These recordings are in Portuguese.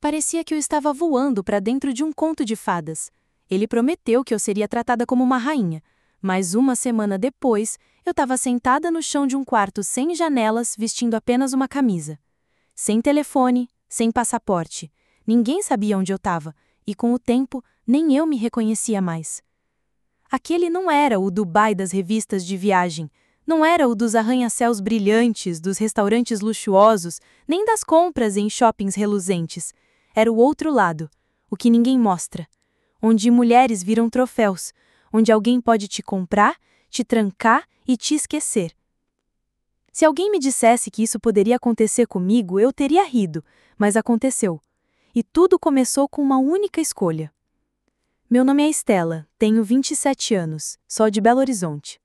Parecia que eu estava voando para dentro de um conto de fadas. Ele prometeu que eu seria tratada como uma rainha, mas uma semana depois, eu estava sentada no chão de um quarto sem janelas, vestindo apenas uma camisa. Sem telefone, sem passaporte. Ninguém sabia onde eu estava, e com o tempo, nem eu me reconhecia mais. Aquele não era o Dubai das revistas de viagem, não era o dos arranha-céus brilhantes, dos restaurantes luxuosos, nem das compras em shoppings reluzentes. Era o outro lado, o que ninguém mostra, onde mulheres viram troféus, onde alguém pode te comprar, te trancar e te esquecer. Se alguém me dissesse que isso poderia acontecer comigo, eu teria rido, mas aconteceu. E tudo começou com uma única escolha. Meu nome é Estela, tenho 27 anos, sou de Belo Horizonte.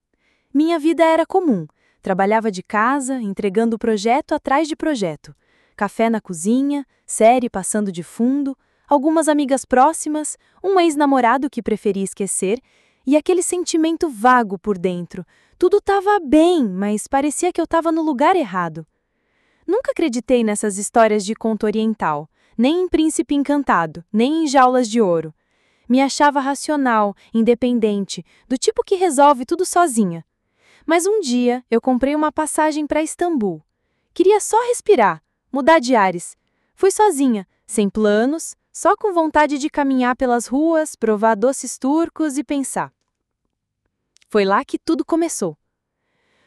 Minha vida era comum, trabalhava de casa, entregando projeto atrás de projeto. Café na cozinha, série passando de fundo, algumas amigas próximas, um ex-namorado que preferia esquecer, e aquele sentimento vago por dentro. Tudo estava bem, mas parecia que eu estava no lugar errado. Nunca acreditei nessas histórias de conto oriental, nem em príncipe encantado, nem em jaulas de ouro. Me achava racional, independente, do tipo que resolve tudo sozinha. Mas um dia eu comprei uma passagem para Istambul. Queria só respirar, mudar de ares. Fui sozinha, sem planos, só com vontade de caminhar pelas ruas, provar doces turcos e pensar. Foi lá que tudo começou.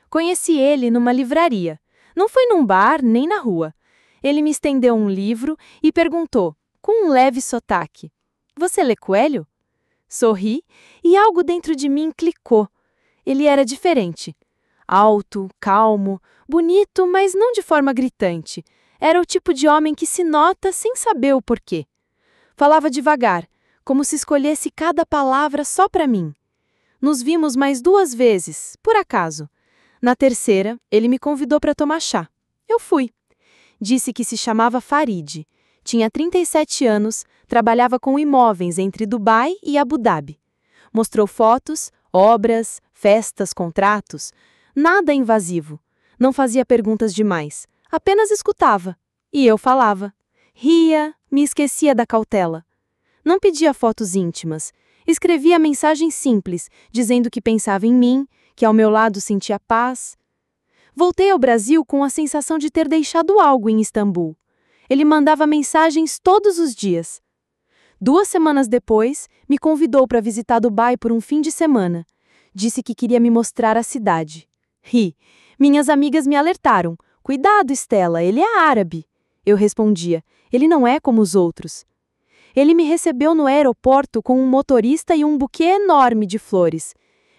Conheci ele numa livraria. Não foi num bar nem na rua. Ele me estendeu um livro e perguntou, com um leve sotaque: "Você lê Coelho?" Sorri e algo dentro de mim clicou. Ele era diferente. Alto, calmo, bonito, mas não de forma gritante. Era o tipo de homem que se nota sem saber o porquê. Falava devagar, como se escolhesse cada palavra só para mim. Nos vimos mais 2 vezes, por acaso. Na terceira, ele me convidou para tomar chá. Eu fui. Disse que se chamava Farid. Tinha 37 anos, trabalhava com imóveis entre Dubai e Abu Dhabi. Mostrou fotos, obras, festas, contratos. Nada invasivo. Não fazia perguntas demais. Apenas escutava. E eu falava. Ria, me esquecia da cautela. Não pedia fotos íntimas. Escrevia mensagens simples, dizendo que pensava em mim, que ao meu lado sentia paz. Voltei ao Brasil com a sensação de ter deixado algo em Istambul. Ele mandava mensagens todos os dias. 2 semanas depois, me convidou para visitar Dubai por um fim de semana. Disse que queria me mostrar a cidade. Ri. Minhas amigas me alertaram. "Cuidado, Estela, ele é árabe." Eu respondia. "Ele não é como os outros." Ele me recebeu no aeroporto com um motorista e um buquê enorme de flores.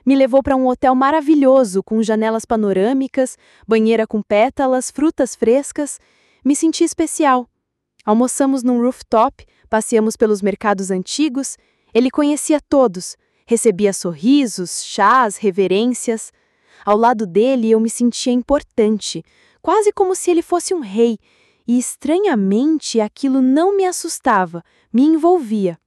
Me levou para um hotel maravilhoso, com janelas panorâmicas, banheira com pétalas, frutas frescas. Me senti especial. Almoçamos num rooftop, passeamos pelos mercados antigos. Ele conhecia todos, recebia sorrisos, chás, reverências. Ao lado dele eu me sentia importante, quase como se ele fosse um rei. E estranhamente aquilo não me assustava, me envolvia.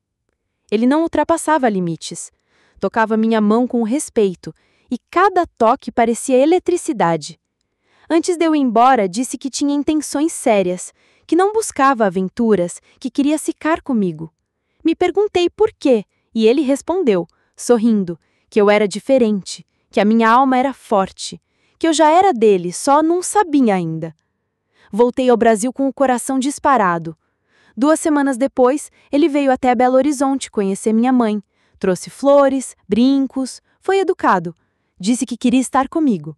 Ele não ultrapassava limites. Tocava minha mão com respeito, e cada toque parecia eletricidade. Antes de eu ir embora, disse que tinha intenções sérias, que não buscava aventuras, que queria ficar comigo. Me perguntei por quê, e ele respondeu, sorrindo, que eu era diferente, que a minha alma era forte, que eu já era dele, só não sabia ainda. Voltei ao Brasil com o coração disparado. 2 semanas depois, ele veio até Belo Horizonte conhecer minha mãe. Trouxe flores, brincos, foi educado. Disse que queria estar comigo.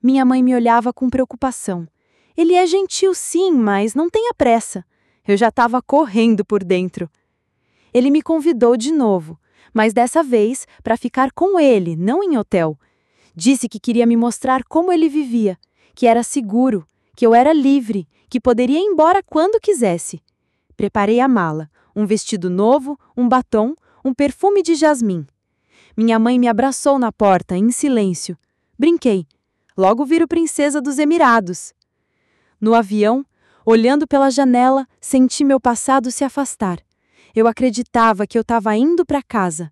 Minha mãe me olhava com preocupação. Ele é gentil sim, mas não tenha pressa. Eu já estava correndo por dentro. Ele me convidou de novo, mas dessa vez para ficar com ele, não em hotel. Disse que queria me mostrar como ele vivia, que era seguro, que eu era livre, que poderia ir embora quando quisesse. Preparei a mala, um vestido novo, um batom, um perfume de jasmim. Minha mãe me abraçou na porta, em silêncio. Brinquei. Logo viro princesa dos Emirados. No avião, olhando pela janela, senti meu passado se afastar. Eu acreditava que eu estava indo para casa.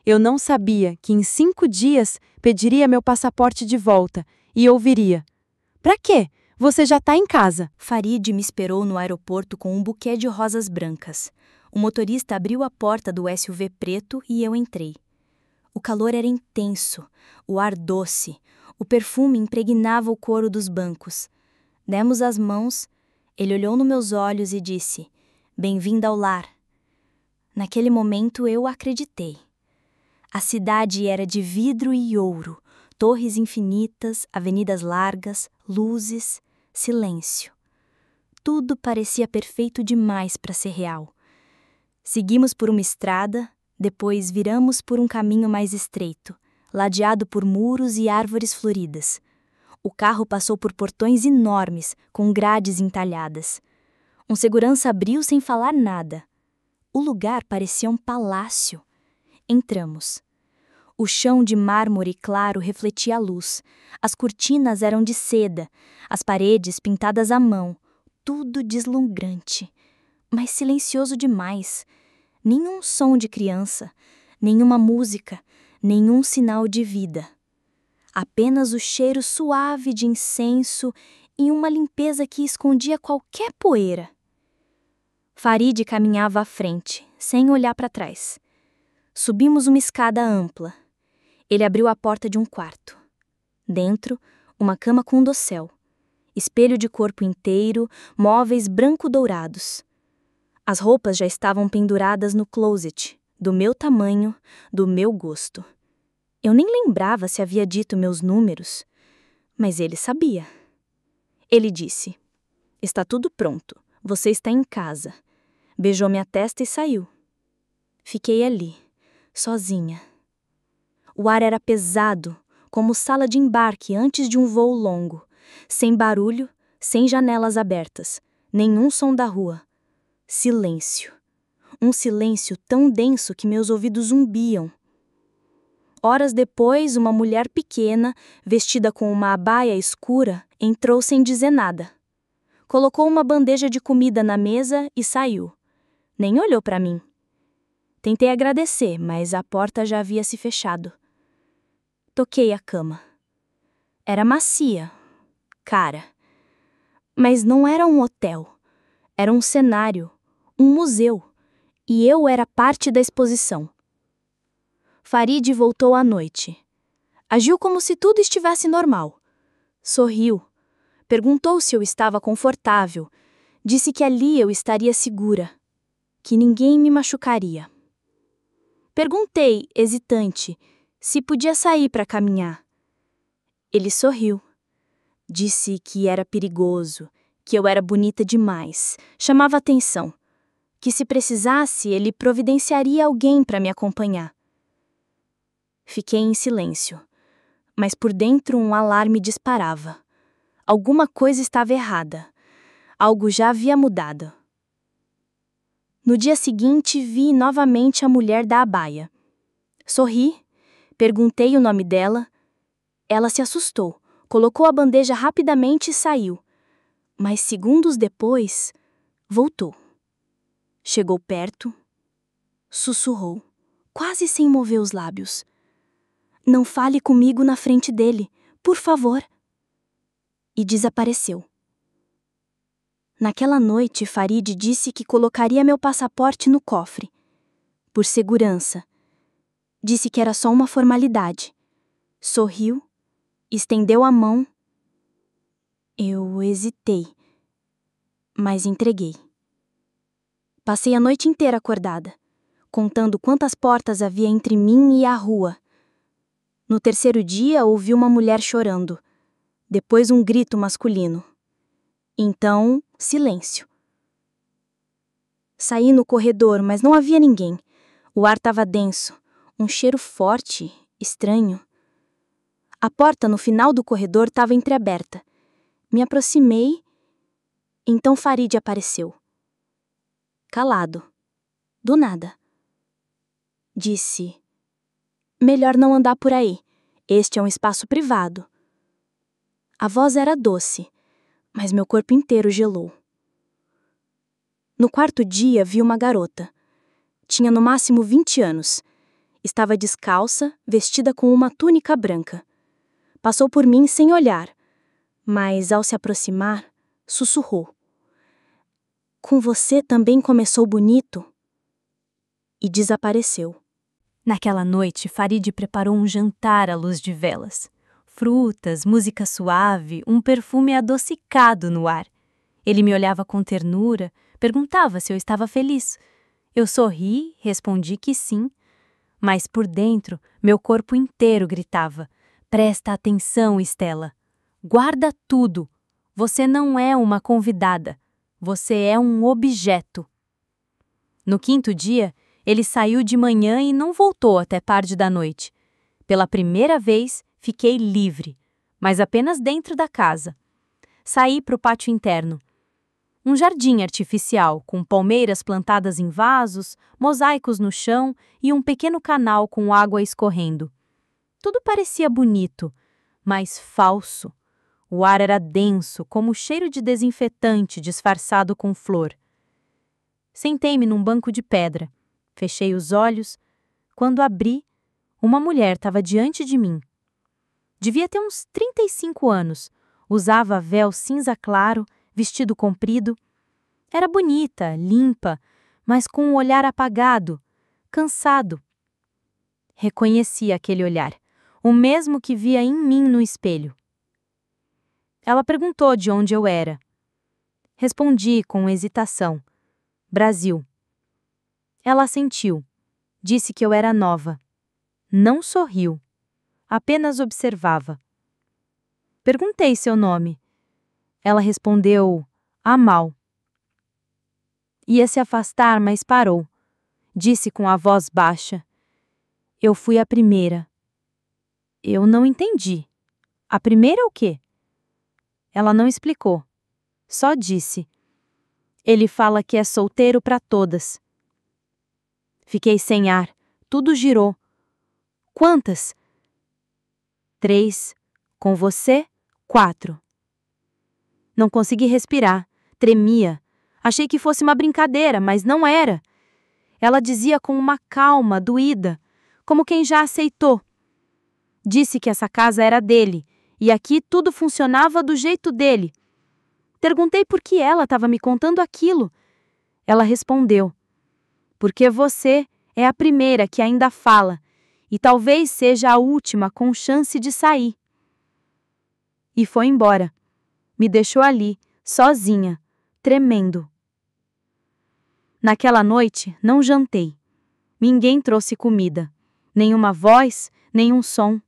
Eu não sabia que em 5 dias pediria meu passaporte de volta e ouviria: "Para quê? Você já tá em casa. Farid me esperou no aeroporto com um buquê de rosas brancas. O motorista abriu a porta do SUV preto e eu entrei. O calor era intenso, o ar doce, o perfume impregnava o couro dos bancos. Demos as mãos, ele olhou nos meus olhos e disse: "Bem-vinda ao lar." Naquele momento eu acreditei. A cidade era de vidro e ouro, torres infinitas, avenidas largas, luzes, silêncio. Tudo parecia perfeito demais para ser real. Seguimos por uma estrada, depois viramos por um caminho mais estreito, ladeado por muros e árvores floridas. O carro passou por portões enormes, com grades entalhadas. Um segurança abriu sem falar nada. O lugar parecia um palácio. Entramos. O chão de mármore claro refletia a luz. As cortinas eram de seda, as paredes pintadas à mão. Tudo deslumbrante, mas silencioso demais. Nenhum som de criança, nenhuma música, nenhum sinal de vida. Apenas o cheiro suave de incenso e uma limpeza que escondia qualquer poeira. Farid caminhava à frente, sem olhar para trás. Subimos uma escada ampla. Ele abriu a porta de um quarto. Dentro, uma cama com dossel. Espelho de corpo inteiro, móveis branco-dourados. As roupas já estavam penduradas no closet, do meu tamanho, do meu gosto. Eu nem lembrava se havia dito meus números, mas ele sabia. Ele disse: "Está tudo pronto, você está em casa." Beijou minha testa e saiu. Fiquei ali, sozinha. O ar era pesado, como sala de embarque antes de um voo longo. Sem barulho, sem janelas abertas, nenhum som da rua. Silêncio. Um silêncio tão denso que meus ouvidos zumbiam. Horas depois, uma mulher pequena, vestida com uma abaia escura, entrou sem dizer nada. Colocou uma bandeja de comida na mesa e saiu. Nem olhou para mim. Tentei agradecer, mas a porta já havia se fechado. Toquei a cama. Era macia, cara. Mas não era um hotel. Era um cenário, um museu. E eu era parte da exposição. Farid voltou à noite. Agiu como se tudo estivesse normal. Sorriu. Perguntou se eu estava confortável. Disse que ali eu estaria segura. Que ninguém me machucaria. Perguntei, hesitante, se podia sair para caminhar. Ele sorriu. Disse que era perigoso, que eu era bonita demais, chamava atenção, que se precisasse ele providenciaria alguém para me acompanhar. Fiquei em silêncio, mas por dentro um alarme disparava. Alguma coisa estava errada. Algo já havia mudado. No dia seguinte, vi novamente a mulher da abaia. Sorri, perguntei o nome dela. Ela se assustou, colocou a bandeja rapidamente e saiu. Mas segundos depois, voltou. Chegou perto, sussurrou, quase sem mover os lábios: "Não fale comigo na frente dele, por favor." E desapareceu. Naquela noite, Farid disse que colocaria meu passaporte no cofre. Por segurança. Disse que era só uma formalidade. Sorriu, estendeu a mão. Eu hesitei, mas entreguei. Passei a noite inteira acordada, contando quantas portas havia entre mim e a rua. No terceiro dia, ouvi uma mulher chorando. Depois um grito masculino. Então, silêncio. Saí no corredor, mas não havia ninguém. O ar estava denso, um cheiro forte, estranho. A porta no final do corredor estava entreaberta. Me aproximei, então Farid apareceu. Calado, do nada. Disse: "Melhor não andar por aí. Este é um espaço privado." A voz era doce, mas meu corpo inteiro gelou. No quarto dia, vi uma garota. Tinha no máximo 20 anos. Estava descalça, vestida com uma túnica branca. Passou por mim sem olhar. mas ao se aproximar, sussurrou: "Com você também começou bonito?" E desapareceu. Naquela noite, Farid preparou um jantar à luz de velas. Frutas, música suave, um perfume adocicado no ar. Ele me olhava com ternura, perguntava se eu estava feliz. Eu sorri, respondi que sim, mas por dentro, meu corpo inteiro gritava: "Presta atenção, Estela. Guarda tudo. Você não é uma convidada. Você é um objeto." No quinto dia, ele saiu de manhã e não voltou até tarde da noite. Pela primeira vez, fiquei livre, mas apenas dentro da casa. Saí para o pátio interno. Um jardim artificial, com palmeiras plantadas em vasos, mosaicos no chão e um pequeno canal com água escorrendo. Tudo parecia bonito, mas falso. O ar era denso, como o cheiro de desinfetante disfarçado com flor. Sentei-me num banco de pedra. Fechei os olhos. Quando abri, uma mulher estava diante de mim. Devia ter uns 35 anos. Usava véu cinza claro, vestido comprido. Era bonita, limpa, mas com um olhar apagado, cansado. Reconheci aquele olhar, o mesmo que via em mim no espelho. Ela perguntou de onde eu era. Respondi com hesitação: Brasil. Ela assentiu. Disse que eu era nova. Não sorriu. Apenas observava. Perguntei seu nome. Ela respondeu: Amal. Ia se afastar, mas parou. Disse com a voz baixa: Eu fui a primeira. Eu não entendi. A primeira o quê? Ela não explicou. Só disse: Ele fala que é solteiro para todas. Fiquei sem ar. Tudo girou. Quantas? 3. Com você, 4. Não consegui respirar. Tremia. Achei que fosse uma brincadeira, mas não era. Ela dizia com uma calma, doída, como quem já aceitou. Disse que essa casa era dele, e aqui tudo funcionava do jeito dele. Perguntei por que ela estava me contando aquilo. Ela respondeu: Porque você é a primeira que ainda fala, e talvez seja a última com chance de sair. E foi embora. Me deixou ali, sozinha, tremendo. Naquela noite, não jantei. Ninguém trouxe comida. Nenhuma voz, nenhum som.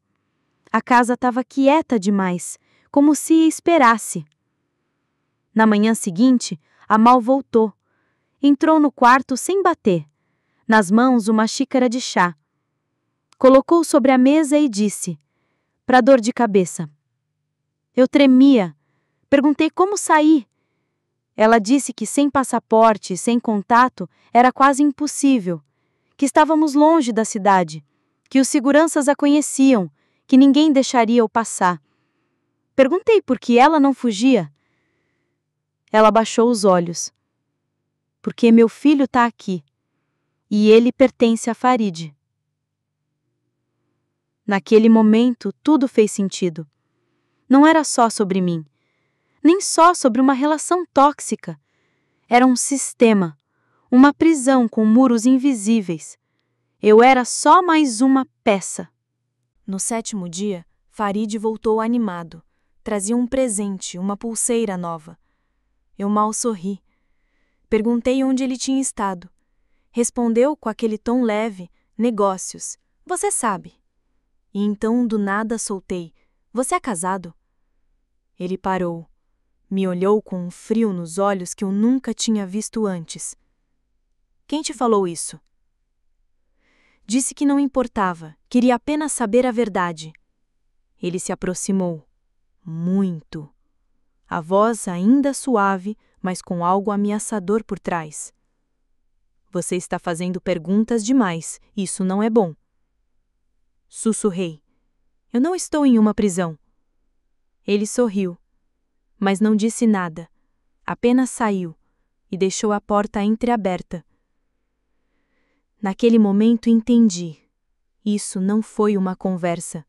A casa estava quieta demais, como se esperasse. Na manhã seguinte, Amal voltou. Entrou no quarto sem bater. Nas mãos, uma xícara de chá. Colocou sobre a mesa e disse: Para dor de cabeça. Eu tremia. Perguntei como sair. Ela disse que sem passaporte, sem contato, era quase impossível. Que estávamos longe da cidade. Que os seguranças a conheciam. Que ninguém deixaria eu passar. Perguntei por que ela não fugia. Ela baixou os olhos. Porque meu filho está aqui. E ele pertence a Farid. Naquele momento, tudo fez sentido. Não era só sobre mim. Nem só sobre uma relação tóxica. Era um sistema. Uma prisão com muros invisíveis. Eu era só mais uma peça. No 7º dia, Farid voltou animado. Trazia um presente, uma pulseira nova. Eu mal sorri. Perguntei onde ele tinha estado. Respondeu com aquele tom leve: negócios. Você sabe. E então, do nada, soltei: Você é casado? Ele parou. Me olhou com um frio nos olhos que eu nunca tinha visto antes. Quem te falou isso? Disse que não importava, queria apenas saber a verdade. Ele se aproximou. Muito. A voz ainda suave, mas com algo ameaçador por trás. Você está fazendo perguntas demais, isso não é bom. Sussurrei. Eu não estou em uma prisão. Ele sorriu, mas não disse nada. Apenas saiu e deixou a porta entreaberta. Naquele momento entendi. Isso não foi uma conversa.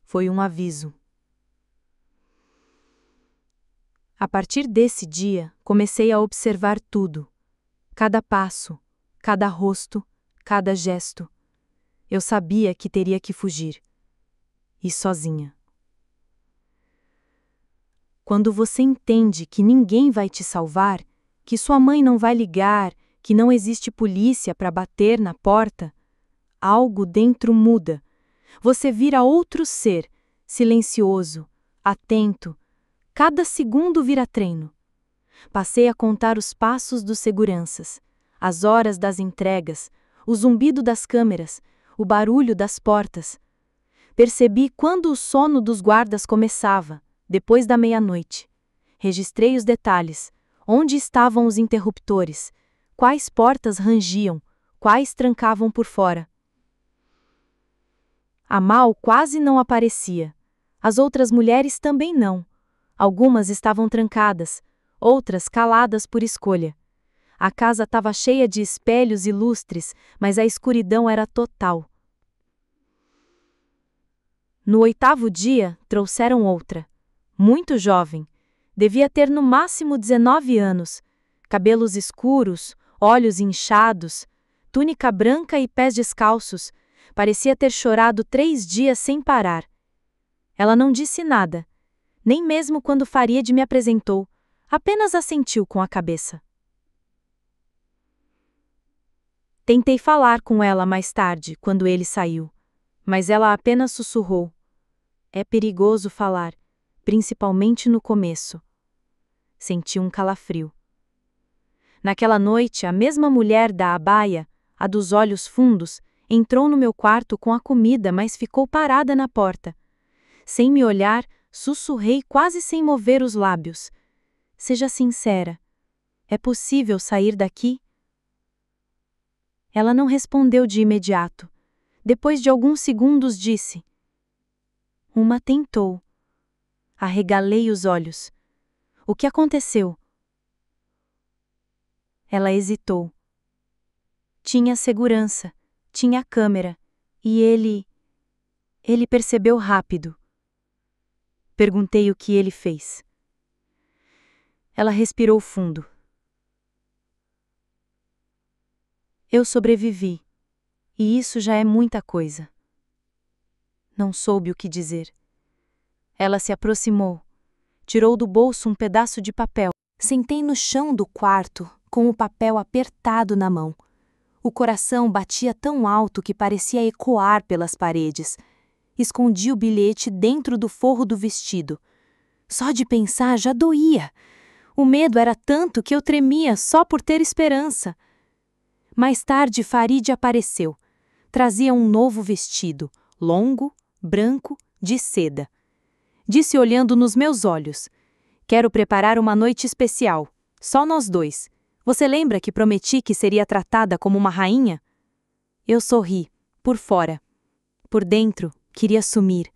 Foi um aviso. A partir desse dia, comecei a observar tudo. Cada passo, cada rosto, cada gesto. Eu sabia que teria que fugir. E sozinha. Quando você entende que ninguém vai te salvar, que sua mãe não vai ligar, que não existe polícia para bater na porta, algo dentro muda. Você vira outro ser, silencioso, atento. Cada segundo vira treino. Passei a contar os passos dos seguranças, as horas das entregas, o zumbido das câmeras, o barulho das portas. Percebi quando o sono dos guardas começava, depois da meia-noite. Registrei os detalhes, onde estavam os interruptores, quais portas rangiam, quais trancavam por fora. A Mal quase não aparecia. As outras mulheres também não. Algumas estavam trancadas, outras caladas por escolha. A casa estava cheia de espelhos e lustres, mas a escuridão era total. No 8º dia, trouxeram outra. Muito jovem. Devia ter no máximo 19 anos. Cabelos escuros, olhos inchados, túnica branca e pés descalços. Parecia ter chorado 3 dias sem parar. Ela não disse nada, nem mesmo quando Farid me apresentou, apenas assentiu com a cabeça. Tentei falar com ela mais tarde, quando ele saiu, mas ela apenas sussurrou. É perigoso falar, principalmente no começo. Senti um calafrio. Naquela noite, a mesma mulher da abaia, a dos olhos fundos, entrou no meu quarto com a comida, mas ficou parada na porta. Sem me olhar, sussurrei quase sem mover os lábios. Seja sincera. É possível sair daqui? Ela não respondeu de imediato. Depois de alguns segundos disse. Uma tentou. Arregalei os olhos. O que aconteceu? Ela hesitou. Tinha segurança, tinha câmera, e ele percebeu rápido. Perguntei o que ele fez. Ela respirou fundo. Eu sobrevivi, e isso já é muita coisa. Não soube o que dizer. Ela se aproximou, tirou do bolso um pedaço de papel. Sentei no chão do quarto, com o papel apertado na mão. O coração batia tão alto que parecia ecoar pelas paredes. Escondi o bilhete dentro do forro do vestido. Só de pensar já doía. O medo era tanto que eu tremia só por ter esperança. Mais tarde, Farid apareceu. Trazia um novo vestido, longo, branco, de seda. Disse olhando nos meus olhos. Quero preparar uma noite especial. Só nós dois. Você lembra que prometi que seria tratada como uma rainha? Eu sorri, por fora. Por dentro, queria sumir.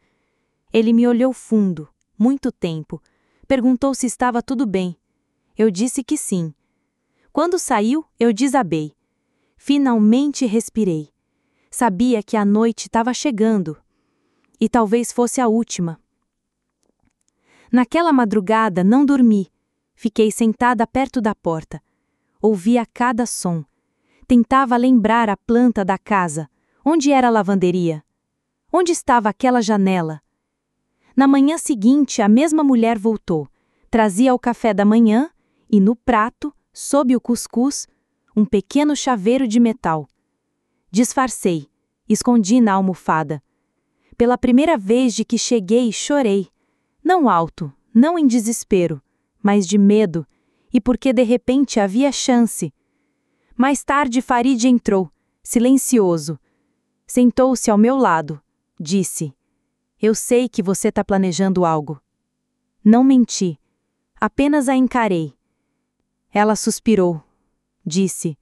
Ele me olhou fundo, muito tempo. Perguntou se estava tudo bem. Eu disse que sim. Quando saiu, eu desabei. Finalmente respirei. Sabia que a noite estava chegando. E talvez fosse a última. Naquela madrugada não dormi. Fiquei sentada perto da porta. Ouvia cada som. Tentava lembrar a planta da casa. Onde era a lavanderia? Onde estava aquela janela? Na manhã seguinte, a mesma mulher voltou. Trazia o café da manhã e, no prato, sob o cuscuz, um pequeno chaveiro de metal. Disfarcei. Escondi na almofada. Pela primeira vez de que cheguei, chorei. Não alto, não em desespero, mas de medo, e porque de repente havia chance. Mais tarde Farid entrou, silencioso. Sentou-se ao meu lado. Disse: Eu sei que você está planejando algo. Não menti. Apenas a encarei. Ela suspirou. Disse: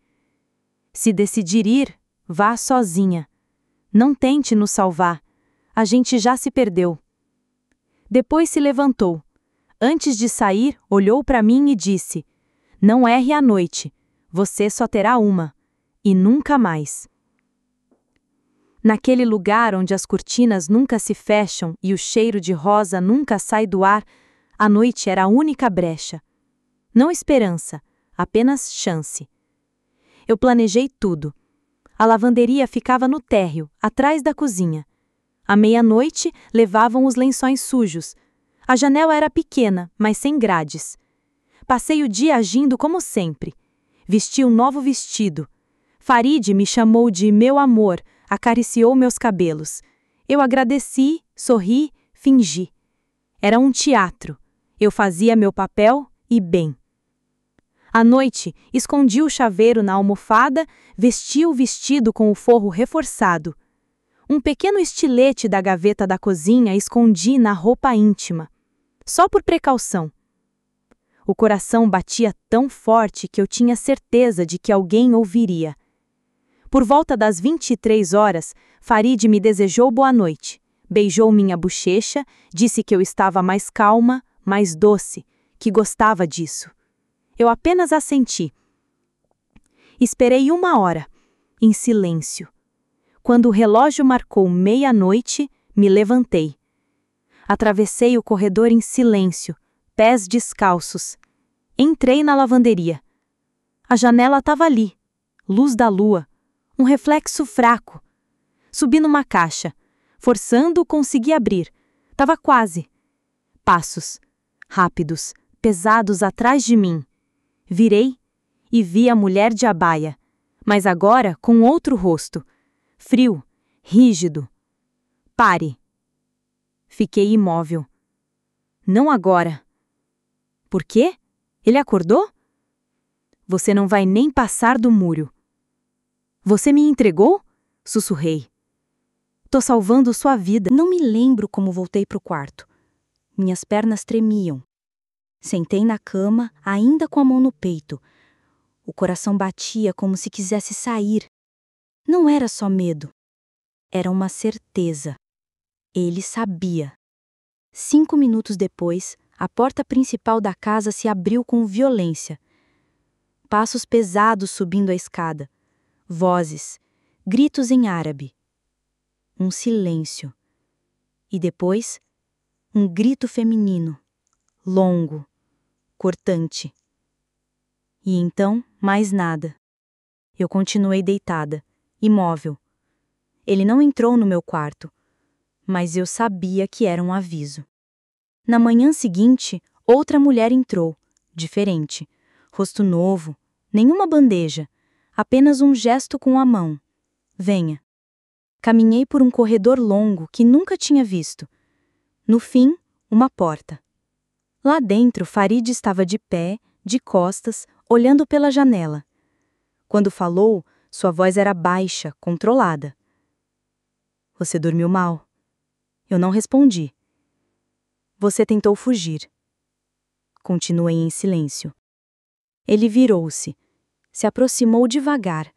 Se decidir ir, vá sozinha. Não tente nos salvar. A gente já se perdeu. Depois se levantou. Antes de sair, olhou para mim e disse: Não erre a noite. Você só terá uma. E nunca mais. Naquele lugar onde as cortinas nunca se fecham e o cheiro de rosa nunca sai do ar, A noite era a única brecha. Não esperança, apenas chance. Eu planejei tudo. A lavanderia ficava no térreo, atrás da cozinha. À meia-noite, levavam os lençóis sujos. A janela era pequena, mas sem grades. Passei o dia agindo como sempre. Vesti um novo vestido. Farid me chamou de meu amor, acariciou meus cabelos. Eu agradeci, sorri, fingi. Era um teatro. Eu fazia meu papel e bem. À noite, escondi o chaveiro na almofada, vesti o vestido com o forro reforçado. Um pequeno estilete da gaveta da cozinha escondi na roupa íntima. Só por precaução. O coração batia tão forte que eu tinha certeza de que alguém ouviria. Por volta das 23 horas, Farid me desejou boa noite. Beijou minha bochecha, disse que eu estava mais calma, mais doce, que gostava disso. Eu apenas assenti. Esperei 1 hora, em silêncio. Quando o relógio marcou meia-noite, me levantei. Atravessei o corredor em silêncio, pés descalços. Entrei na lavanderia. A janela estava ali, luz da lua, um reflexo fraco. Subi numa caixa. Forçando, consegui abrir. Tava quase. Passos, rápidos, pesados atrás de mim. Virei e vi a mulher de abaia, mas agora com outro rosto. Frio, rígido. Pare. Fiquei imóvel. Não agora. Por quê? Ele acordou? Você não vai nem passar do muro. Você me entregou? Sussurrei. Tô salvando sua vida. Não me lembro como voltei para o quarto. Minhas pernas tremiam. Sentei na cama, ainda com a mão no peito. O coração batia como se quisesse sair. Não era só medo. Era uma certeza. Ele sabia. 5 minutos depois, a porta principal da casa se abriu com violência. Passos pesados subindo a escada. Vozes. Gritos em árabe. Um silêncio. E depois, um grito feminino. Longo. Cortante. E então, mais nada. Eu continuei deitada, imóvel. Ele não entrou no meu quarto, mas eu sabia que era um aviso. Na manhã seguinte, outra mulher entrou, diferente. Rosto novo, nenhuma bandeja, apenas um gesto com a mão. Venha. Caminhei por um corredor longo que nunca tinha visto. No fim, uma porta. Lá dentro, Farid estava de pé, de costas, olhando pela janela. Quando falou, sua voz era baixa, controlada. Você dormiu mal? Eu não respondi. Você tentou fugir. Continuei em silêncio. Ele virou-se, se aproximou devagar.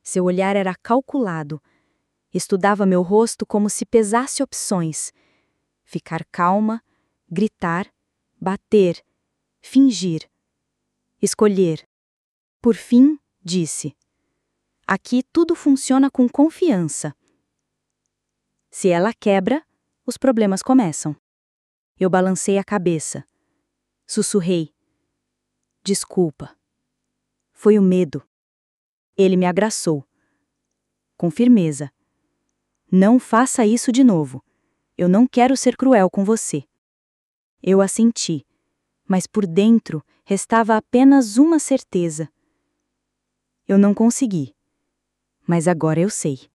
Seu olhar era calculado. Estudava meu rosto como se pesasse opções. Ficar calma, gritar, bater, fingir. Escolher. Por fim, disse: aqui tudo funciona com confiança. Se ela quebra, os problemas começam. Eu balancei a cabeça. Sussurrei: desculpa. Foi o medo. Ele me abraçou. Com firmeza. Não faça isso de novo. Eu não quero ser cruel com você. Eu assenti, mas por dentro restava apenas uma certeza. Eu não consegui. Mas agora eu sei.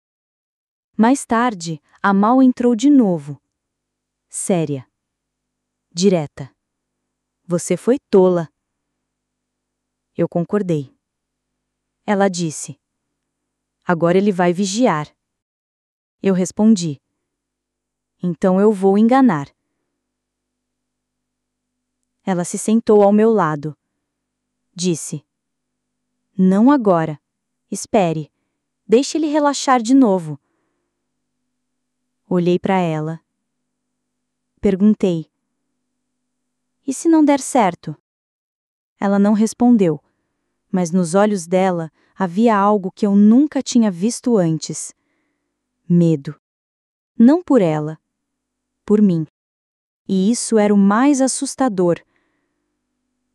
Mais tarde, Amal entrou de novo. Séria. Direta. Você foi tola. Eu concordei. Ela disse: agora ele vai vigiar. Eu respondi: então eu vou enganar. Ela se sentou ao meu lado. Disse: não agora. Espere. Deixe ele relaxar de novo. Olhei para ela. Perguntei: e se não der certo? Ela não respondeu, mas nos olhos dela havia algo que eu nunca tinha visto antes. Medo. Não por ela, por mim. E isso era o mais assustador.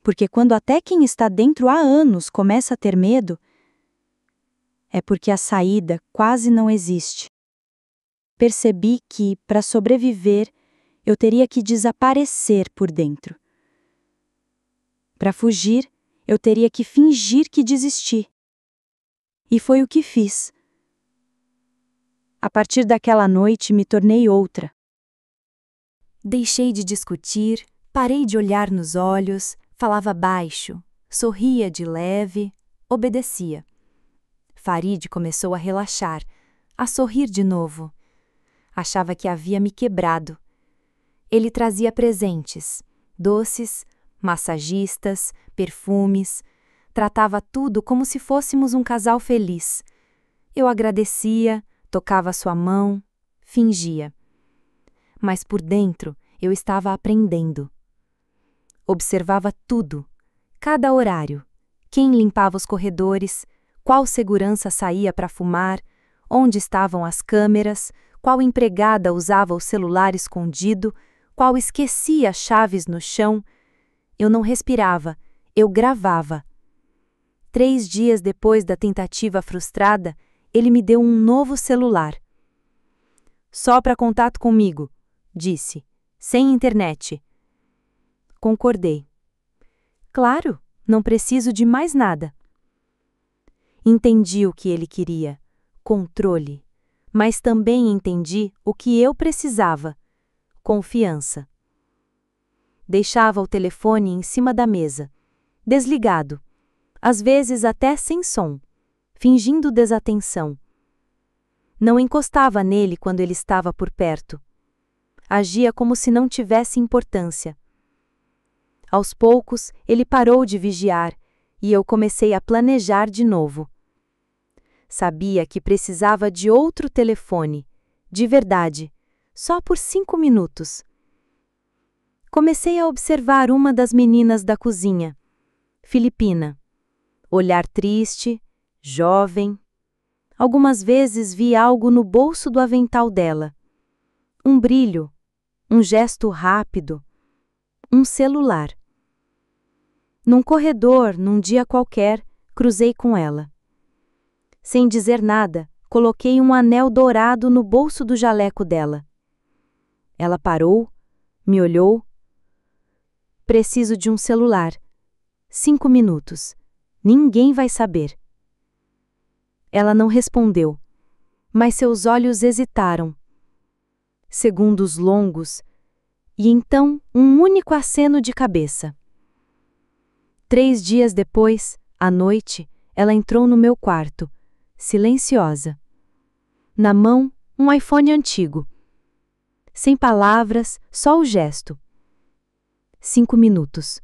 Porque quando até quem está dentro há anos começa a ter medo, é porque a saída quase não existe. Percebi que, para sobreviver, eu teria que desaparecer por dentro. Para fugir, eu teria que fingir que desisti. E foi o que fiz. A partir daquela noite, me tornei outra. Deixei de discutir, parei de olhar nos olhos, falava baixo, sorria de leve, obedecia. Farid começou a relaxar, a sorrir de novo. Achava que havia me quebrado. Ele trazia presentes, doces, massagistas, perfumes. Tratava tudo como se fôssemos um casal feliz. Eu agradecia, tocava sua mão, fingia. Mas por dentro eu estava aprendendo. Observava tudo, cada horário, quem limpava os corredores, qual segurança saía para fumar, onde estavam as câmeras, qual empregada usava o celular escondido, qual esquecia as chaves no chão. Eu não respirava, eu gravava. 3 dias depois da tentativa frustrada, ele me deu um novo celular. Só para contato comigo, disse, sem internet. Concordei. Claro, não preciso de mais nada. Entendi o que ele queria, controle, mas também entendi o que eu precisava, confiança. Deixava o telefone em cima da mesa, desligado, às vezes até sem som, fingindo desatenção. Não encostava nele quando ele estava por perto. Agia como se não tivesse importância. Aos poucos, ele parou de vigiar e eu comecei a planejar de novo. Sabia que precisava de outro telefone, de verdade, só por 5 minutos. Comecei a observar uma das meninas da cozinha, filipina. Olhar triste, jovem. Algumas vezes vi algo no bolso do avental dela. Um brilho, um gesto rápido, um celular. Num corredor, num dia qualquer, cruzei com ela. Sem dizer nada, coloquei um anel dourado no bolso do jaleco dela. Ela parou, me olhou. Preciso de um celular. 5 minutos. Ninguém vai saber. Ela não respondeu, mas seus olhos hesitaram. Segundos longos, e então um único aceno de cabeça. 3 dias depois, à noite, ela entrou no meu quarto, silenciosa. Na mão, um iPhone antigo. Sem palavras, só o gesto. 5 minutos.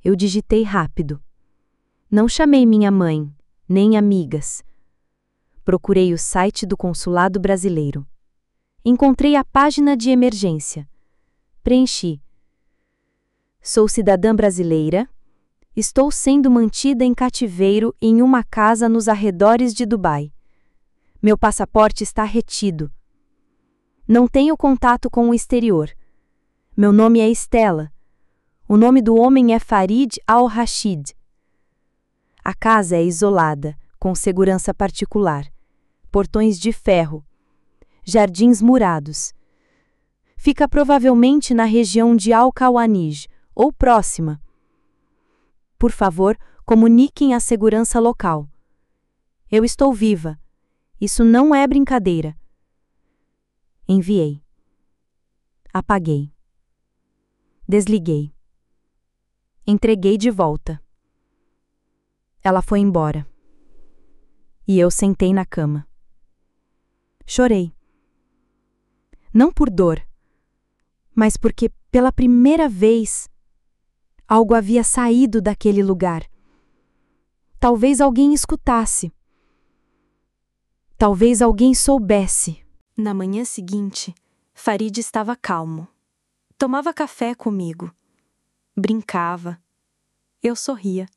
Eu digitei rápido. Não chamei minha mãe, nem amigas. Procurei o site do Consulado Brasileiro. Encontrei a página de emergência. Preenchi. Sou cidadã brasileira. Estou sendo mantida em cativeiro em uma casa nos arredores de Dubai. Meu passaporte está retido. Não tenho contato com o exterior. Meu nome é Estela. O nome do homem é Farid Al-Rashid. A casa é isolada, com segurança particular, portões de ferro, jardins murados. Fica provavelmente na região de Al-Kawanij, ou próxima. Por favor, comuniquem à segurança local. Eu estou viva. Isso não é brincadeira. Enviei. Apaguei. Desliguei. Entreguei de volta. Ela foi embora. E eu sentei na cama. Chorei. Não por dor, mas porque, pela primeira vez, algo havia saído daquele lugar. Talvez alguém escutasse. Talvez alguém soubesse. Na manhã seguinte, Farid estava calmo. Tomava café comigo. Brincava. Eu sorria.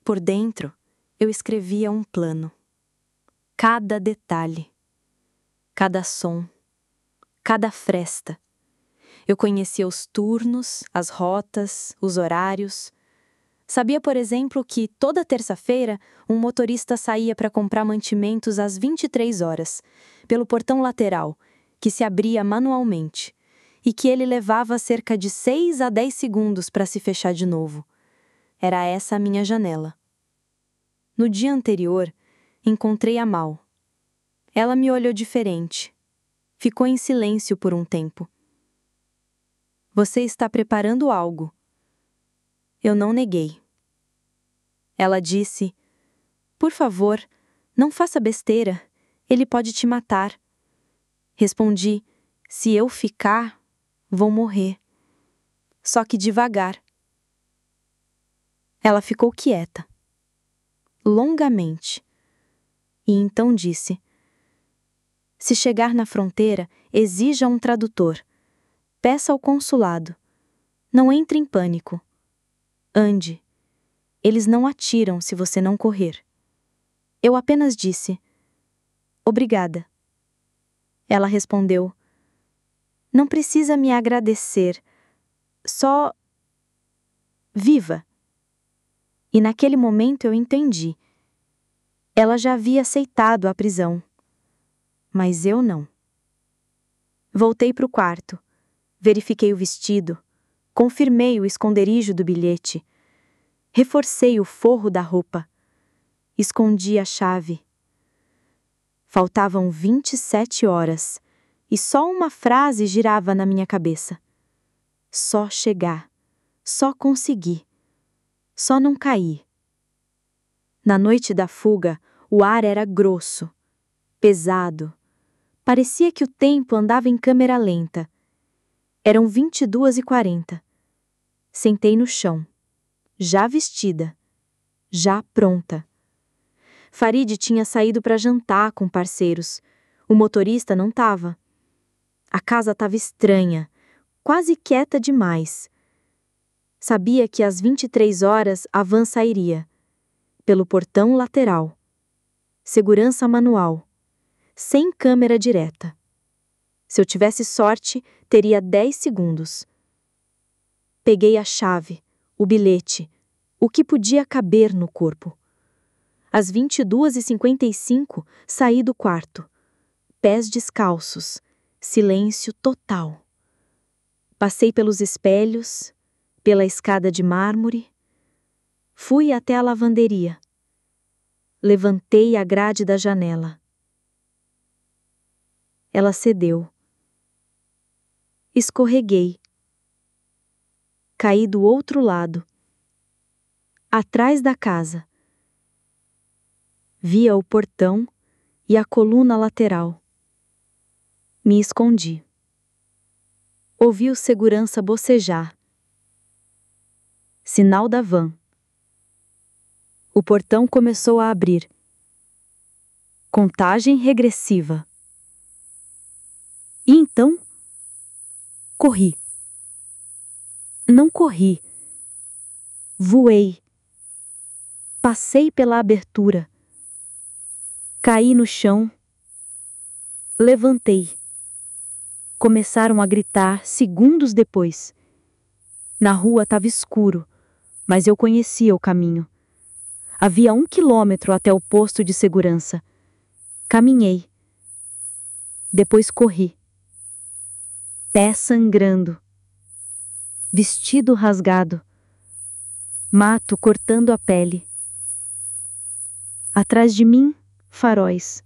Por dentro, eu escrevia um plano. Cada detalhe. Cada som. Cada fresta. Eu conhecia os turnos, as rotas, os horários. Sabia, por exemplo, que toda terça-feira um motorista saía para comprar mantimentos às 23 horas, pelo portão lateral, que se abria manualmente, e que ele levava cerca de 6 a 10 segundos para se fechar de novo. Era essa a minha janela. No dia anterior, encontrei a Mal. Ela me olhou diferente. Ficou em silêncio por um tempo. Você está preparando algo. Eu não neguei. Ela disse, por favor, não faça besteira, ele pode te matar. Respondi, se eu ficar, vou morrer. Só que devagar. Ela ficou quieta. Longamente. E então disse, se chegar na fronteira, exija um tradutor. Peça ao consulado. Não entre em pânico. Ande. Eles não atiram se você não correr. Eu apenas disse, obrigada. Ela respondeu, não precisa me agradecer, só viva. E naquele momento eu entendi. Ela já havia aceitado a prisão. Mas eu não. Voltei para o quarto. Verifiquei o vestido. Confirmei o esconderijo do bilhete. Reforcei o forro da roupa. Escondi a chave. Faltavam 27 horas. E só uma frase girava na minha cabeça. Só chegar. Só conseguir. Só não cair. Na noite da fuga, o ar era grosso, pesado. Parecia que o tempo andava em câmera lenta. Eram 22h40. Sentei no chão, já vestida, já pronta. Farid tinha saído para jantar com parceiros. O motorista não estava. A casa estava estranha, quase quieta demais. Sabia que às 23 horas a van sairia. Pelo portão lateral. Segurança manual. Sem câmera direta. Se eu tivesse sorte, teria 10 segundos. Peguei a chave, o bilhete, o que podia caber no corpo. Às 22h55, saí do quarto. Pés descalços. Silêncio total. Passei pelos espelhos, pela escada de mármore. Fui até a lavanderia. Levantei a grade da janela. Ela cedeu. Escorreguei. Caí do outro lado. Atrás da casa. Via o portão e a coluna lateral. Me escondi. Ouvi o segurança bocejar. Sinal da van. O portão começou a abrir. Contagem regressiva. E então, corri. Não corri. Voei. Passei pela abertura. Caí no chão. Levantei. Começaram a gritar segundos depois. Na rua estava escuro, mas eu conhecia o caminho. Havia 1 quilômetro até o posto de segurança. Caminhei. Depois corri. Pé sangrando. Vestido rasgado. Mato cortando a pele. Atrás de mim, faróis.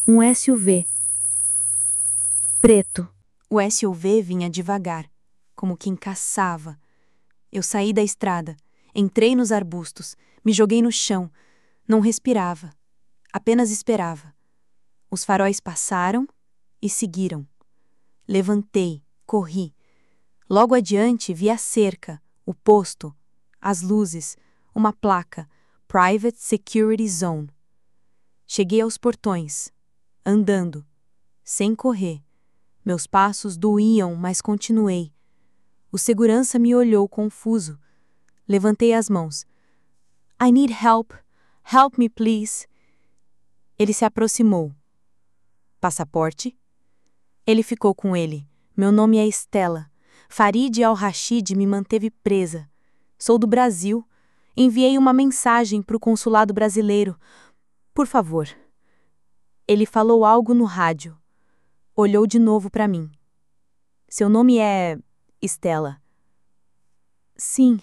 Um SUV. Preto. O SUV vinha devagar, como quem caçava. Eu saí da estrada, entrei nos arbustos, me joguei no chão. Não respirava, apenas esperava. Os faróis passaram e seguiram. Levantei, corri. Logo adiante vi a cerca, o posto, as luzes, uma placa, Private Security Zone. Cheguei aos portões, andando, sem correr. Meus passos doíam, mas continuei. O segurança me olhou confuso. Levantei as mãos. I need help. Help me, please. Ele se aproximou. Passaporte? Ele ficou com ele, Meu nome é Estela. Farid Al-Rashid me manteve presa. Sou do Brasil. Enviei uma mensagem para o consulado brasileiro. Por favor. Ele falou algo no rádio. Olhou de novo para mim. Seu nome é Estela. Sim.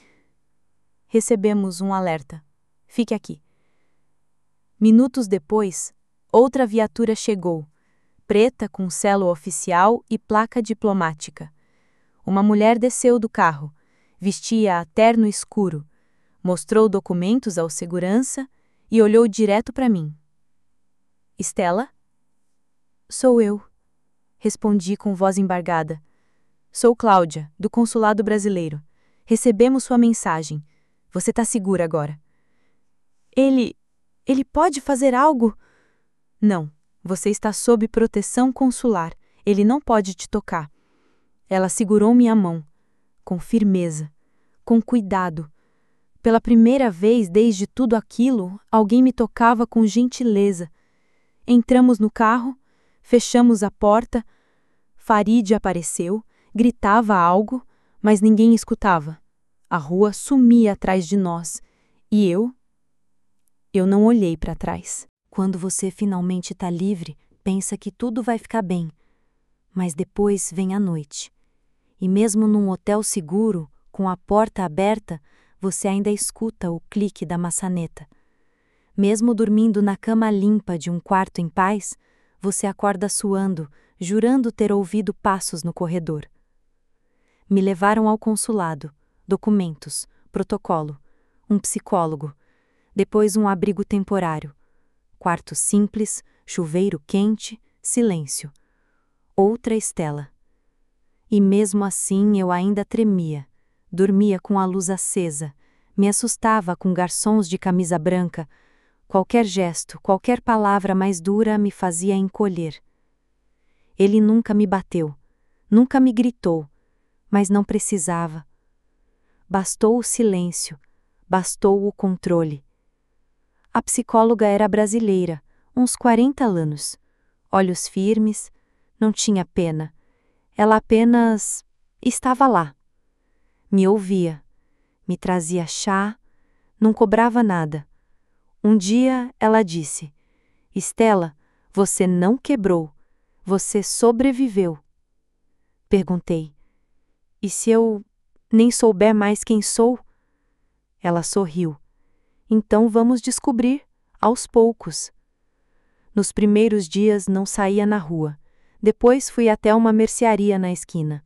Recebemos um alerta. Fique aqui. Minutos depois, outra viatura chegou, preta com selo oficial e placa diplomática. Uma mulher desceu do carro, vestia terno escuro, mostrou documentos ao segurança e olhou direto para mim. Estela? Sou eu, respondi com voz embargada. Sou Cláudia, do consulado brasileiro. Recebemos sua mensagem. Você está segura agora. Ele pode fazer algo? Não, você está sob proteção consular. Ele não pode te tocar. Ela segurou minha mão, com firmeza, com cuidado. Pela primeira vez desde tudo aquilo, alguém me tocava com gentileza. Entramos no carro, fechamos a porta. Farid apareceu, gritava algo, mas ninguém escutava. A rua sumia atrás de nós, e eu não olhei para trás. Quando você finalmente está livre, pensa que tudo vai ficar bem. Mas depois vem a noite. E mesmo num hotel seguro, com a porta aberta, você ainda escuta o clique da maçaneta. Mesmo dormindo na cama limpa de um quarto em paz, você acorda suando, jurando ter ouvido passos no corredor. Me levaram ao consulado, documentos, protocolo, um psicólogo, depois um abrigo temporário. Quarto simples, chuveiro quente, silêncio. Outra Estela. E mesmo assim eu ainda tremia. Dormia com a luz acesa. Me assustava com garçons de camisa branca. Qualquer gesto, qualquer palavra mais dura me fazia encolher. Ele nunca me bateu, nunca me gritou, mas não precisava. Bastou o silêncio, bastou o controle. A psicóloga era brasileira, uns 40 anos. Olhos firmes, não tinha pena. Ela apenas estava lá. Me ouvia, me trazia chá, não cobrava nada. Um dia ela disse: Estela, você não quebrou, você sobreviveu. Perguntei: e se eu nem souber mais quem sou? Ela sorriu. Então vamos descobrir, aos poucos. Nos primeiros dias não saía na rua. Depois fui até uma mercearia na esquina.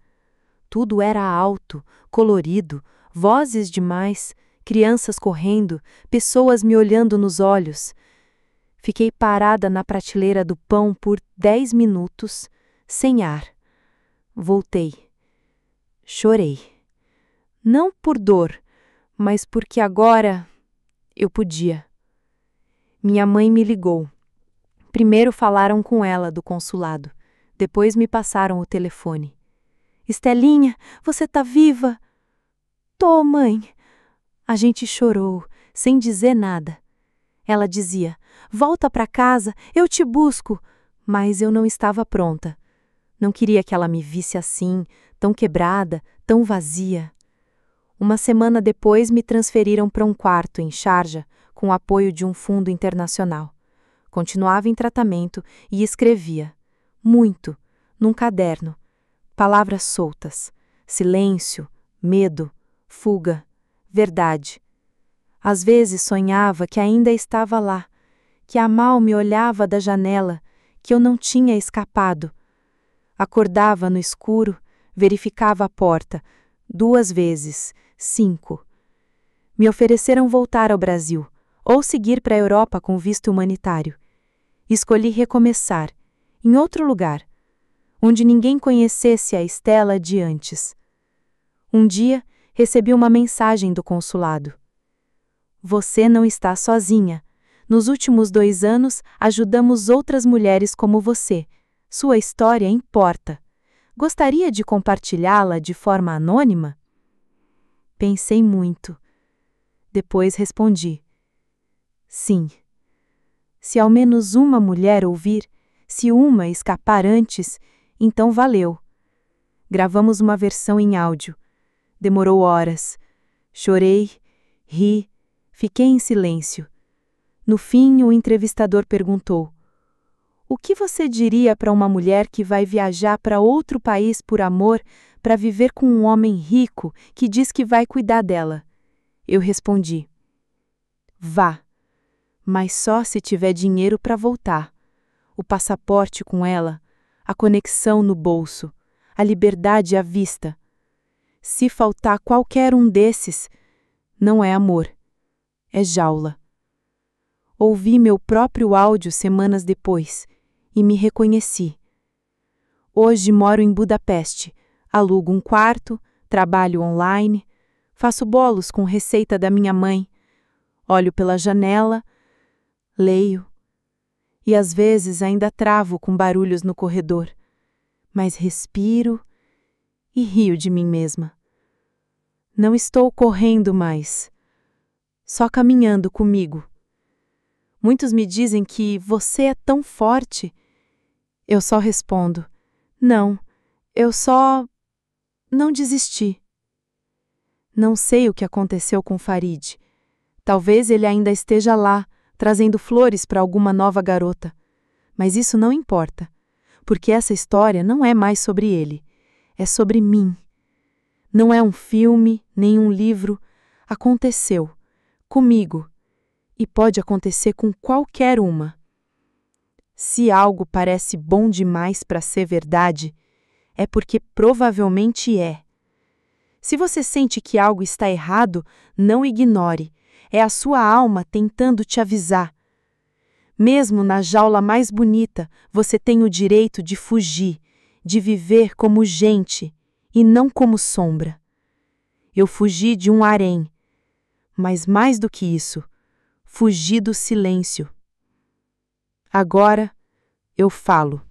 Tudo era alto, colorido, vozes demais, crianças correndo, pessoas me olhando nos olhos. Fiquei parada na prateleira do pão por 10 minutos, sem ar. Voltei. Chorei. Não por dor, mas porque agora eu podia. Minha mãe me ligou. Primeiro falaram com ela do consulado. Depois me passaram o telefone. Estelinha, você tá viva? Tô, mãe. A gente chorou, sem dizer nada. Ela dizia: volta pra casa, eu te busco. Mas eu não estava pronta. Não queria que ela me visse assim, tão quebrada, tão vazia. Uma semana depois me transferiram para um quarto em Sharjah, com o apoio de um fundo internacional. Continuava em tratamento e escrevia, muito, num caderno, palavras soltas, silêncio, medo, fuga, verdade. Às vezes sonhava que ainda estava lá, que Amal me olhava da janela, que eu não tinha escapado. Acordava no escuro, verificava a porta, 2 vezes, 5. Me ofereceram voltar ao Brasil, ou seguir para a Europa com visto humanitário. Escolhi recomeçar, em outro lugar, onde ninguém conhecesse a Estela de antes. Um dia, recebi uma mensagem do consulado. Você não está sozinha. Nos últimos 2 anos, ajudamos outras mulheres como você. Sua história importa. Gostaria de compartilhá-la de forma anônima? Pensei muito. Depois respondi: sim. Se ao menos uma mulher ouvir, se uma escapar antes, então valeu. Gravamos uma versão em áudio. Demorou horas. Chorei, ri, fiquei em silêncio. No fim, o entrevistador perguntou: "O que você diria para uma mulher que vai viajar para outro país por amor para viver com um homem rico que diz que vai cuidar dela?" Eu respondi: "Vá, mas só se tiver dinheiro para voltar. O passaporte com ela, a conexão no bolso, a liberdade à vista. Se faltar qualquer um desses, não é amor, é jaula." Ouvi meu próprio áudio semanas depois e me reconheci. Hoje moro em Budapeste, alugo um quarto, trabalho online, faço bolos com receita da minha mãe, olho pela janela, leio e às vezes ainda travo com barulhos no corredor, mas respiro e rio de mim mesma. Não estou correndo mais, só caminhando comigo. Muitos me dizem que você é tão forte. Eu só respondo: não, eu só não desisti. Não sei o que aconteceu com Farid. Talvez ele ainda esteja lá, trazendo flores para alguma nova garota. Mas isso não importa, porque essa história não é mais sobre ele, é sobre mim. Não é um filme, nem um livro. Aconteceu, comigo, e pode acontecer com qualquer uma. Se algo parece bom demais para ser verdade, é porque provavelmente é. Se você sente que algo está errado, não ignore. É a sua alma tentando te avisar. Mesmo na jaula mais bonita, você tem o direito de fugir, de viver como gente e não como sombra. Eu fugi de um harém, mas mais do que isso, fugi do silêncio. Agora, eu falo.